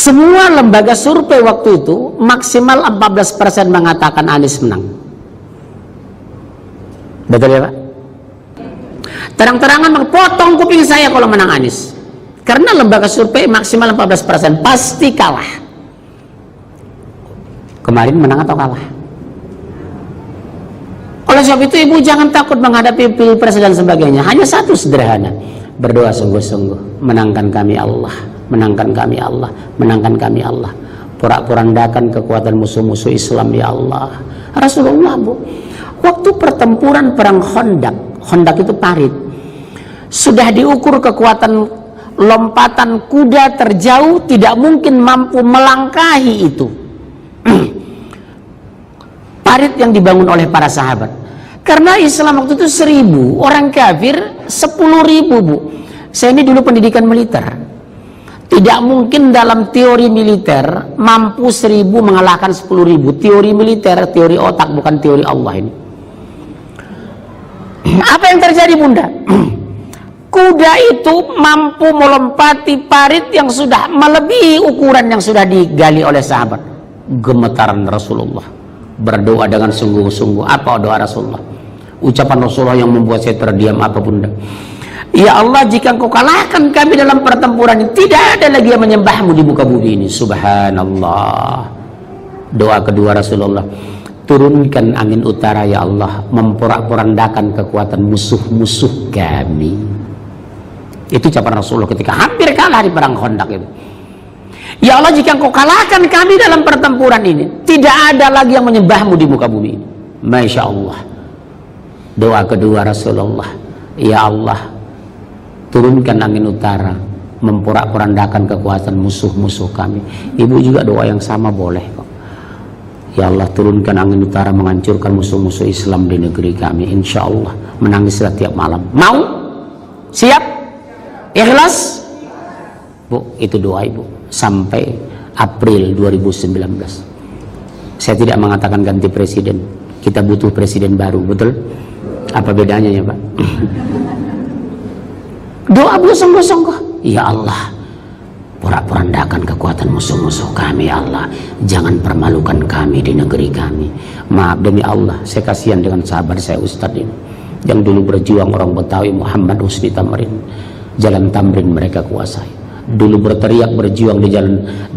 Semua lembaga survei waktu itu maksimal 14% mengatakan Anies menang. Betul ya Pak? Terang-terangan potong kuping saya kalau menang Anies. Karena lembaga survei maksimal 14% pasti kalah. Kemarin menang atau kalah? Oleh sebab itu ibu jangan takut menghadapi pilpres dan sebagainya. Hanya satu sederhana, berdoa sungguh-sungguh, menangkan kami Allah, menangkan kami Allah, menangkan kami Allah. Porak-porandakan kekuatan musuh-musuh Islam ya Allah. Rasulullah bu, waktu pertempuran perang Khandaq itu parit, sudah diukur kekuatan lompatan kuda terjauh tidak mungkin mampu melangkahi itu. Parit yang dibangun oleh para sahabat. Karena Islam waktu itu 1000, orang kafir 10.000 bu. Saya ini dulu pendidikan militer. Tidak mungkin dalam teori militer mampu 1000 mengalahkan 10.000. Teori militer, teori otak, bukan teori Allah ini. Apa yang terjadi bunda? Kuda itu mampu melompati parit yang sudah melebihi ukuran yang sudah digali oleh sahabat. Gemetaran Rasulullah, berdoa dengan sungguh-sungguh. Apa doa Rasulullah? Ucapan Rasulullah yang membuat saya terdiam apa bunda? Ya Allah, jika engkau kalahkan kami dalam pertempuran ini, tidak ada lagi yang menyembahmu di muka bumi ini. Subhanallah. Doa kedua Rasulullah, turunkan angin utara ya Allah, memporak-porandakan kekuatan musuh-musuh kami. Itu ucapan Rasulullah ketika hampir kalah di perang Khandaq itu. Ya Allah, jika engkau kalahkan kami dalam pertempuran ini, tidak ada lagi yang menyembahmu di muka bumi ini. Masya Allah. Doa kedua Rasulullah, ya Allah, turunkan angin utara, memporak-porandakan kekuatan musuh-musuh kami. Ibu juga doa yang sama boleh kok. Ya Allah, turunkan angin utara menghancurkan musuh-musuh Islam di negeri kami. Insya Allah menangislah tiap malam. Mau? Siap? Ikhlas? Bu, itu doa ibu sampai April 2019. Saya tidak mengatakan ganti presiden. Kita butuh presiden baru, betul? Apa bedanya ya Pak? Doa bu sungguh-sungguh. Ya Allah, porak-porandakan kekuatan musuh-musuh kami ya Allah. Jangan permalukan kami di negeri kami. Maaf demi Allah, saya kasihan dengan sahabat saya Ustadz ini yang dulu berjuang, orang Betawi, Muhammad Husni Tamrin. Jalan Tamrin mereka kuasai. Dulu berteriak berjuang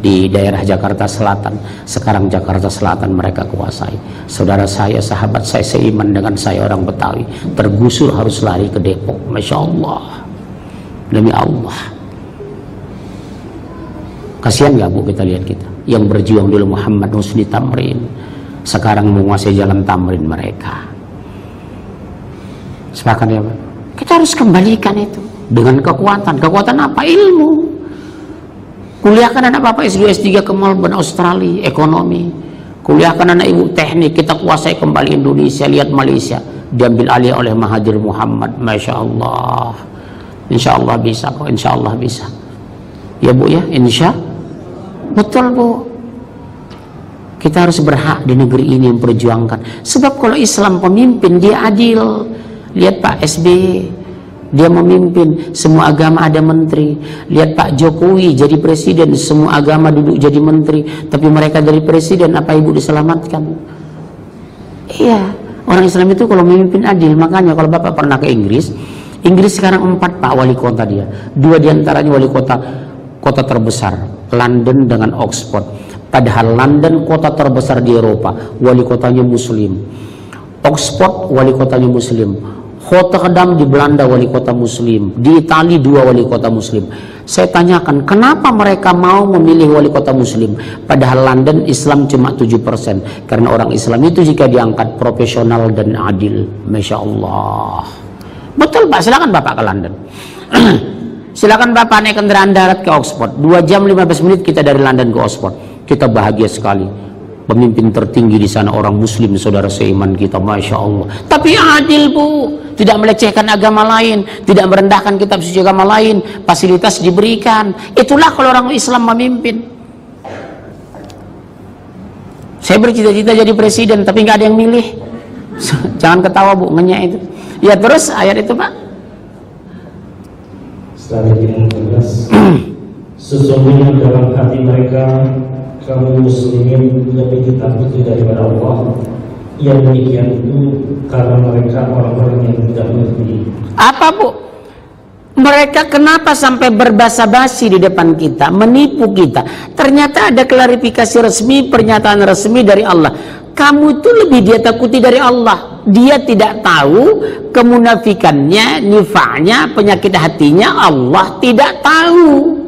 di daerah Jakarta Selatan. Sekarang Jakarta Selatan mereka kuasai. Saudara saya, sahabat saya seiman dengan saya orang Betawi, tergusur harus lari ke Depok. Masya Allah. Demi Allah. Kasihan gak bu kita lihat kita yang berjuang dulu Muhammad Husni Tamrin, sekarang menguasai jalan Tamrin mereka. Sepakat ya Pak? Kita harus kembalikan itu dengan kekuatan. Kekuatan apa? Ilmu. Kuliahkan anak bapak S2 S3 ke Melbourne Australia, ekonomi. Kuliahkan anak ibu teknik, kita kuasai kembali Indonesia. Lihat Malaysia diambil alih oleh Mahathir Muhammad. Masya Allah. Insya Allah bisa kok, insya Allah bisa. Ya bu ya, insya betul bu. Kita harus berhak di negeri ini memperjuangkan. Sebab kalau Islam pemimpin dia adil. Lihat Pak SBY, dia memimpin, semua agama ada menteri. Lihat Pak Jokowi jadi presiden, semua agama duduk jadi menteri, tapi mereka dari presiden, apa ibu diselamatkan? Iya, orang Islam itu kalau memimpin adil. Makanya kalau bapak pernah ke Inggris sekarang 4 Pak wali kota dia. 2 diantaranya wali kota terbesar, London dengan Oxford. Padahal London kota terbesar di Eropa, wali kotanya muslim. Oxford wali kotanya muslim. Rotterdam di Belanda wali kota muslim, di Italia 2 wali kota muslim. Saya tanyakan, kenapa mereka mau memilih wali kota muslim padahal London Islam cuma 7%? Karena orang Islam itu jika diangkat profesional dan adil. Masya Allah. Betul Pak, silakan Bapak ke London. Silakan Bapak naik kendaraan darat ke Oxford, 2 jam 15 menit kita dari London ke Oxford. Kita bahagia sekali. Pemimpin tertinggi di sana orang muslim, saudara seiman kita, Masya Allah. Tapi adil bu, tidak melecehkan agama lain, tidak merendahkan kitab suci agama lain, fasilitas diberikan. Itulah kalau orang Islam memimpin. Saya bercita-cita jadi presiden, tapi nggak ada yang milih. Jangan ketawa bu, ngenyak itu. Ya terus ayat itu Pak. Setelah ini Sesungguhnya dalam hati mereka kaum muslimin lebih ditakuti daripada Allah. Yang demikian itu karena mereka orang-orang yang tidak mengerti. Apa bu? Mereka kenapa sampai berbasa-basi di depan kita, menipu kita? Ternyata ada klarifikasi resmi, pernyataan resmi dari Allah. Kamu itu lebih dia takuti dari Allah. Dia tidak tahu kemunafikannya, nifaknya, penyakit hatinya. Allah tidak tahu.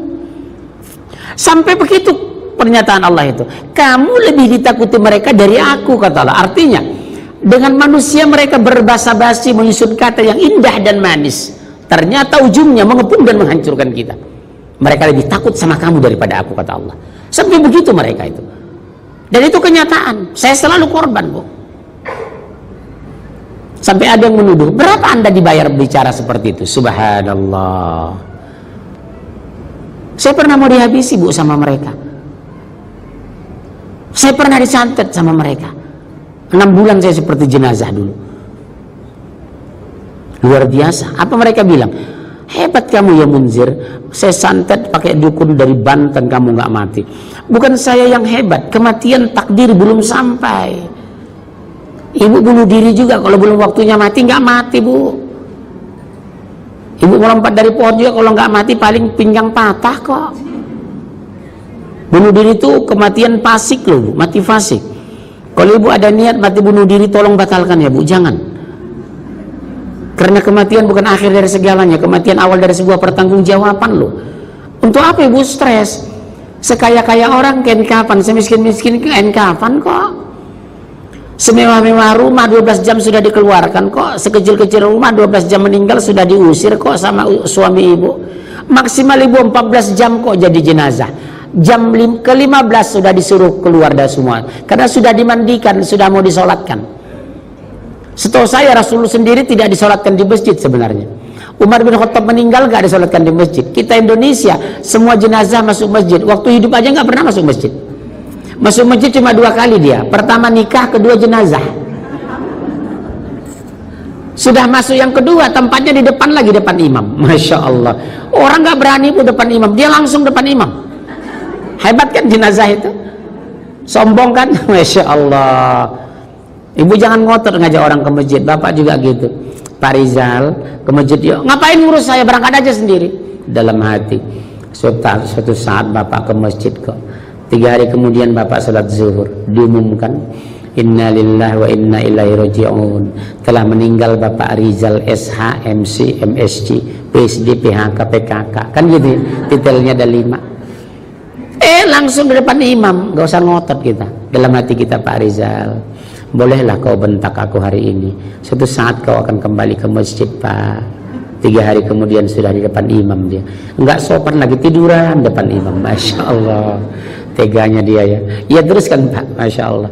Sampai begitu pernyataan Allah itu. Kamu lebih ditakuti mereka dari aku, kata Allah. Artinya dengan manusia mereka berbasa-basi menyusun kata yang indah dan manis, ternyata ujungnya mengepung dan menghancurkan kita. Mereka lebih takut sama kamu daripada aku, kata Allah. Sampai begitu mereka itu. Dan itu kenyataan. Saya selalu korban, bu. Sampai ada yang menuduh, berapa Anda dibayar bicara seperti itu? Subhanallah. Saya pernah mau dihabisi, bu, sama mereka. Saya pernah disantet sama mereka. 6 bulan saya seperti jenazah dulu. Luar biasa. Apa mereka bilang? Hebat kamu ya Munzir. Saya santet pakai dukun dari Banten, kamu nggak mati. Bukan saya yang hebat, kematian takdir belum sampai. Ibu bunuh diri juga kalau belum waktunya mati, nggak mati, bu. Ibu melompat dari pohon juga kalau nggak mati paling pinggang patah kok. Bunuh diri itu kematian fasik loh, mati fasik. Kalau ibu ada niat mati bunuh diri, tolong batalkan ya bu, jangan. Karena kematian bukan akhir dari segalanya, kematian awal dari sebuah pertanggungjawaban loh. Untuk apa ibu stres? Sekaya-kaya orang kain kafan, semiskin-miskin kain kafan kok. Semewah-mewah rumah 12 jam sudah dikeluarkan kok. Sekecil-kecil rumah 12 jam meninggal sudah diusir kok sama suami ibu. Maksimal ibu 14 jam kok jadi jenazah. Jam ke-15 sudah disuruh keluar dari semua. Karena sudah dimandikan, sudah mau disolatkan. Setahu saya Rasulullah sendiri tidak disolatkan di masjid sebenarnya. Umar bin Khattab meninggal gak disolatkan di masjid. Kita Indonesia semua jenazah masuk masjid. Waktu hidup aja gak pernah masuk masjid. Masuk masjid cuma 2 kali dia. Pertama nikah, kedua jenazah. Sudah masuk yang kedua, tempatnya di depan lagi, depan imam. Masya Allah. Orang gak berani pun depan imam, dia langsung depan imam. Hebat kan jenazah itu? Sombong kan? Masya Allah. Ibu jangan ngotot ngajak orang ke masjid. Bapak juga gitu. Pak Rizal ke masjid, yuk. Ngapain ngurus saya, berangkat aja sendiri. Dalam hati, suatu saat bapak ke masjid kok. 3 hari kemudian bapak salat zuhur, diumumkan inna lillahi wa inna ilaihi raji'un, telah meninggal Bapak Rizal SH, MC, MSc, PSD, PHK, PKK. Kan gitu titelnya ada 5. Langsung di depan imam, gak usah ngotot kita. Dalam hati kita, Pak Rizal, bolehlah kau bentak aku hari ini, suatu saat kau akan kembali ke masjid, Pak. 3 hari kemudian sudah di depan imam dia. Enggak sopan lagi, tiduran depan imam. Masya Allah. Teganya dia ya. Ya teruskan Pak, Masya Allah.